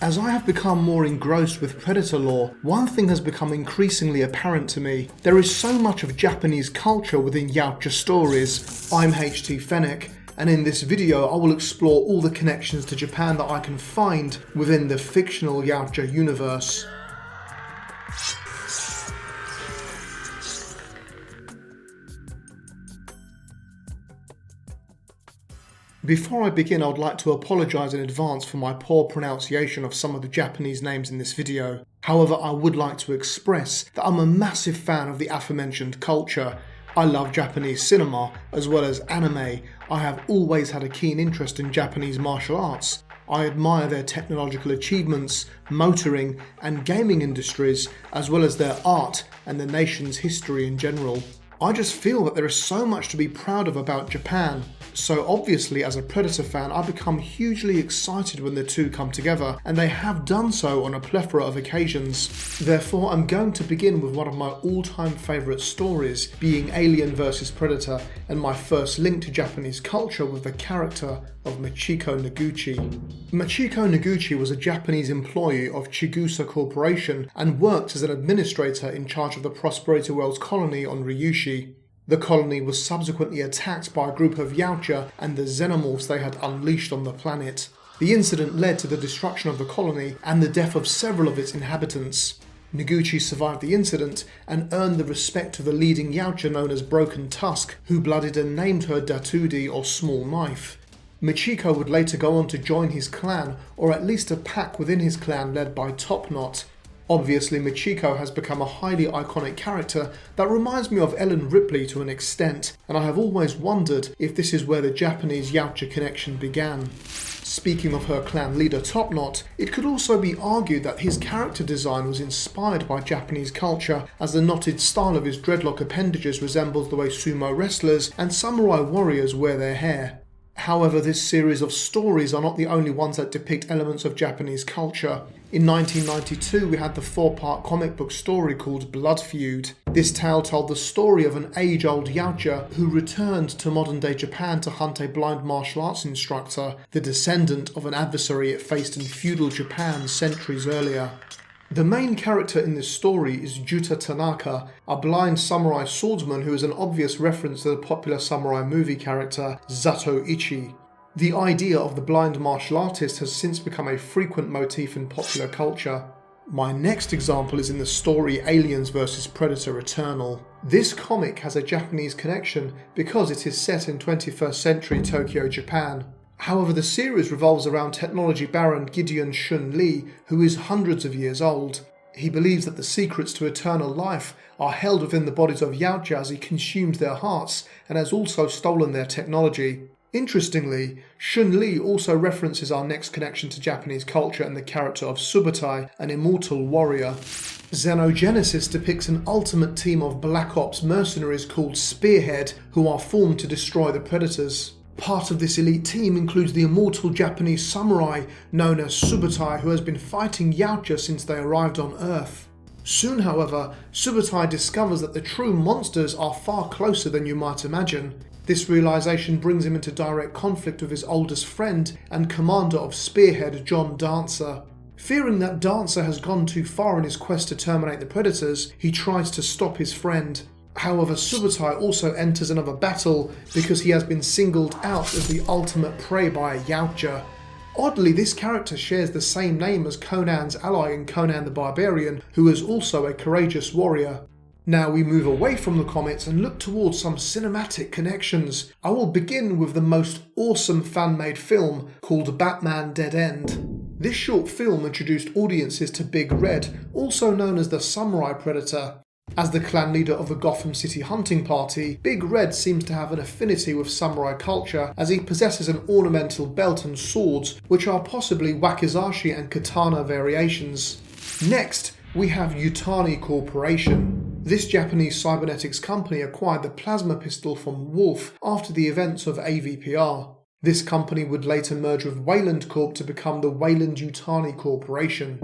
As I have become more engrossed with Predator lore, one thing has become increasingly apparent to me. There is so much of Japanese culture within Yautja stories. I'm Xenogenesis, and in this video I will explore all the connections to Japan that I can find within the fictional Yautja universe. Before I begin, I would like to apologise in advance for my poor pronunciation of some of the Japanese names in this video. However, I would like to express that I'm a massive fan of the aforementioned culture. I love Japanese cinema as well as anime. I have always had a keen interest in Japanese martial arts. I admire their technological achievements, motoring and gaming industries, as well as their art and the nation's history in general. I just feel that there is so much to be proud of about Japan. So obviously, as a Predator fan, I become hugely excited when the two come together, and they have done so on a plethora of occasions. Therefore, I'm going to begin with one of my all-time favourite stories, being Alien vs Predator, and my first link to Japanese culture with the character of Machiko Noguchi. Machiko Noguchi was a Japanese employee of Yutani Corporation and worked as an administrator in charge of the Prosperity Worlds colony on Ryushi. The colony was subsequently attacked by a group of Yautja and the xenomorphs they had unleashed on the planet. The incident led to the destruction of the colony and the death of several of its inhabitants. Noguchi survived the incident and earned the respect of the leading Yautja known as Broken Tusk, who blooded and named her Datudi or Small Knife. Machiko would later go on to join his clan, or at least a pack within his clan led by Topknot. Obviously, Machiko has become a highly iconic character that reminds me of Ellen Ripley to an extent, and I have always wondered if this is where the Japanese Yautja connection began. Speaking of her clan leader Topknot, it could also be argued that his character design was inspired by Japanese culture, as the knotted style of his dreadlock appendages resembles the way sumo wrestlers and samurai warriors wear their hair. However, this series of stories are not the only ones that depict elements of Japanese culture. In 1992, we had the 4-part comic book story called Feud. This tale told the story of an age-old Yautja who returned to modern-day Japan to hunt a blind martial arts instructor, the descendant of an adversary it faced in feudal Japan centuries earlier. The main character in this story is Juta Tanaka, a blind samurai swordsman who is an obvious reference to the popular samurai movie character Zato Ichi. The idea of the blind martial artist has since become a frequent motif in popular culture. My next example is in the story Aliens vs Predator Eternal. This comic has a Japanese connection because it is set in 21st century Tokyo, Japan. However, the series revolves around technology baron Gideon Shun Lee, who is hundreds of years old. He believes that the secrets to eternal life are held within the bodies of Yautja as he consumes their hearts and has also stolen their technology. Interestingly, Shun Lee also references our next connection to Japanese culture and the character of Subutai, an immortal warrior. Xenogenesis depicts an ultimate team of Black Ops mercenaries called Spearhead, who are formed to destroy the Predators. Part of this elite team includes the immortal Japanese samurai known as Subutai, who has been fighting Yautja since they arrived on Earth. Soon, however, Subutai discovers that the true monsters are far closer than you might imagine. This realization brings him into direct conflict with his oldest friend and commander of Spearhead, John Dancer. Fearing that Dancer has gone too far in his quest to terminate the Predators, he tries to stop his friend. However, Subutai also enters another battle because he has been singled out as the ultimate prey by a Yautja. Oddly, this character shares the same name as Conan's ally in Conan the Barbarian, who is also a courageous warrior. Now we move away from the comics and look towards some cinematic connections. I will begin with the most awesome fan-made film called Batman Dead End. This short film introduced audiences to Big Red, also known as the Samurai Predator. As the clan leader of the Gotham City hunting party, Big Red seems to have an affinity with samurai culture as he possesses an ornamental belt and swords which are possibly wakizashi and katana variations. Next, we have Yutani Corporation. This Japanese cybernetics company acquired the plasma pistol from Wolf after the events of AVPR. This company would later merge with Wayland Corp to become the Wayland Yutani Corporation.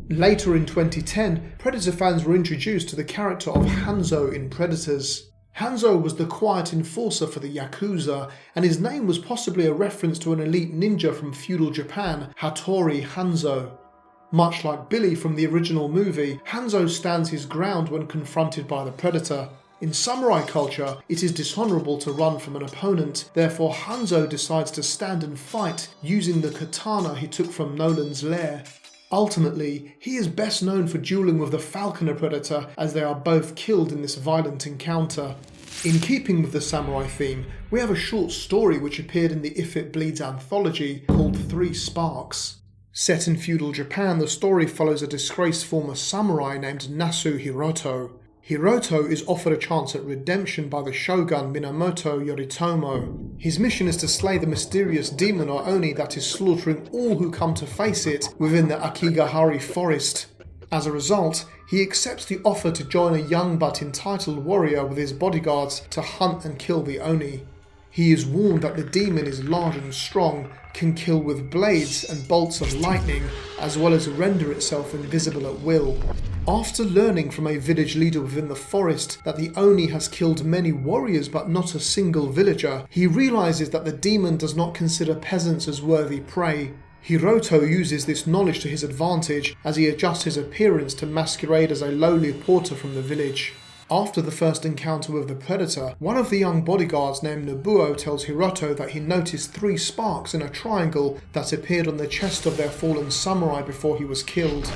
Later in 2010, Predator fans were introduced to the character of Hanzo in Predators. Hanzo was the quiet enforcer for the Yakuza, and his name was possibly a reference to an elite ninja from feudal Japan, Hattori Hanzo. Much like Billy from the original movie, Hanzo stands his ground when confronted by the predator. In samurai culture, it is dishonorable to run from an opponent, therefore Hanzo decides to stand and fight using the katana he took from Nolan's lair. Ultimately, he is best known for dueling with the falconer predator, as they are both killed in this violent encounter. In keeping with the samurai theme, we have a short story which appeared in the If It Bleeds anthology called 3 Sparks. Set in feudal Japan, the story follows a disgraced former samurai named Nasu Hiroto. Hiroto is offered a chance at redemption by the shogun Minamoto Yoritomo. His mission is to slay the mysterious demon or Oni that is slaughtering all who come to face it within the Akigahara forest. As a result, he accepts the offer to join a young but entitled warrior with his bodyguards to hunt and kill the Oni. He is warned that the demon is large and strong, can kill with blades and bolts of lightning, as well as render itself invisible at will. After learning from a village leader within the forest that the Oni has killed many warriors but not a single villager, he realizes that the demon does not consider peasants as worthy prey. Hiroto uses this knowledge to his advantage as he adjusts his appearance to masquerade as a lowly porter from the village. After the first encounter with the predator, one of the young bodyguards named Nobuo tells Hiroto that he noticed 3 sparks in a triangle that appeared on the chest of their fallen samurai before he was killed.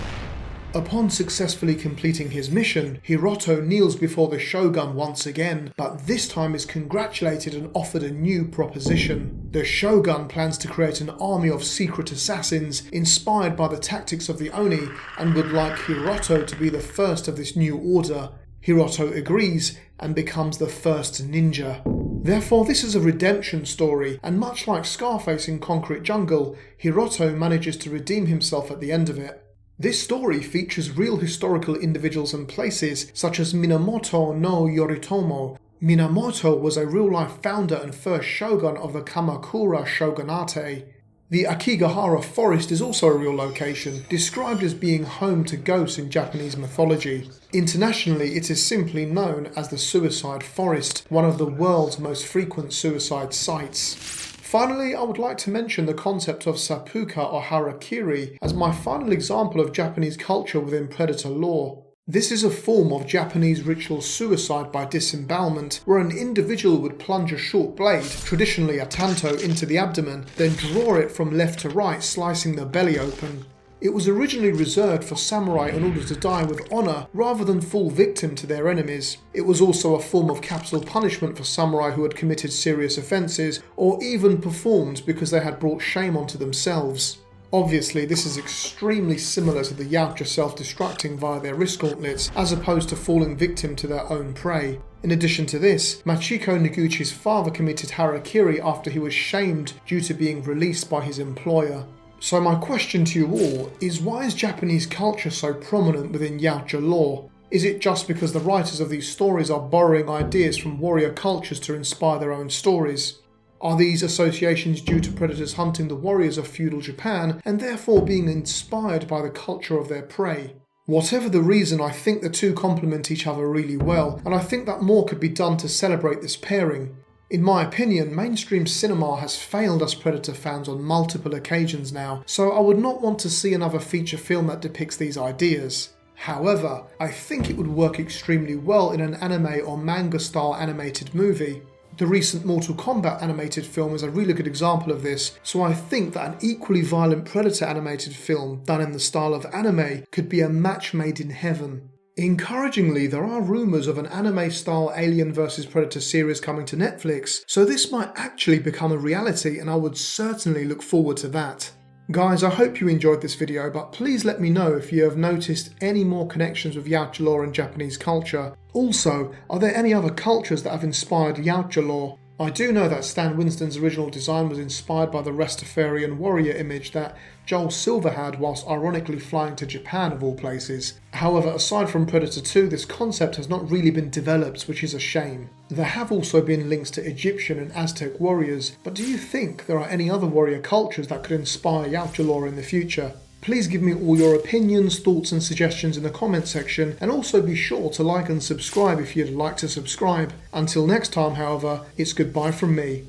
Upon successfully completing his mission, Hiroto kneels before the shogun once again, but this time is congratulated and offered a new proposition. The shogun plans to create an army of secret assassins inspired by the tactics of the Oni and would like Hiroto to be the first of this new order. Hiroto agrees and becomes the first ninja. Therefore, this is a redemption story, and much like Scarface in Concrete Jungle, Hiroto manages to redeem himself at the end of it. This story features real historical individuals and places such as Minamoto no Yoritomo. Minamoto was a real-life founder and first shogun of the Kamakura shogunate. The Akigahara forest is also a real location, described as being home to ghosts in Japanese mythology. Internationally, it is simply known as the Suicide Forest, one of the world's most frequent suicide sites. Finally, I would like to mention the concept of seppuku or harakiri as my final example of Japanese culture within predator lore. This is a form of Japanese ritual suicide by disembowelment, where an individual would plunge a short blade, traditionally a tanto, into the abdomen, then draw it from left to right, slicing the belly open. It was originally reserved for samurai in order to die with honour rather than fall victim to their enemies. It was also a form of capital punishment for samurai who had committed serious offences or even performed because they had brought shame onto themselves. Obviously, this is extremely similar to the Yautja self-destructing via their wrist gauntlets as opposed to falling victim to their own prey. In addition to this, Machiko Noguchi's father committed harakiri after he was shamed due to being released by his employer. So my question to you all is, why is Japanese culture so prominent within Yautja lore? Is it just because the writers of these stories are borrowing ideas from warrior cultures to inspire their own stories? Are these associations due to predators hunting the warriors of feudal Japan and therefore being inspired by the culture of their prey? Whatever the reason, I think the two complement each other really well, and I think that more could be done to celebrate this pairing. In my opinion, mainstream cinema has failed us Predator fans on multiple occasions now, so I would not want to see another feature film that depicts these ideas. However, I think it would work extremely well in an anime or manga style animated movie. The recent Mortal Kombat animated film is a really good example of this, so I think that an equally violent Predator animated film done in the style of anime could be a match made in heaven. Encouragingly, there are rumours of an anime-style Alien vs Predator series coming to Netflix, so this might actually become a reality and I would certainly look forward to that. Guys, I hope you enjoyed this video, but please let me know if you have noticed any more connections with Yautja lore and Japanese culture. Also, are there any other cultures that have inspired Yautja lore? I do know that Stan Winston's original design was inspired by the Rastafarian warrior image that Joel Silver had whilst ironically flying to Japan of all places. However, aside from Predator 2, this concept has not really been developed, which is a shame. There have also been links to Egyptian and Aztec warriors, but do you think there are any other warrior cultures that could inspire Yautja lore in the future? Please give me all your opinions, thoughts and suggestions in the comment section, and also be sure to like and subscribe if you'd like to subscribe. Until next time, however, it's goodbye from me.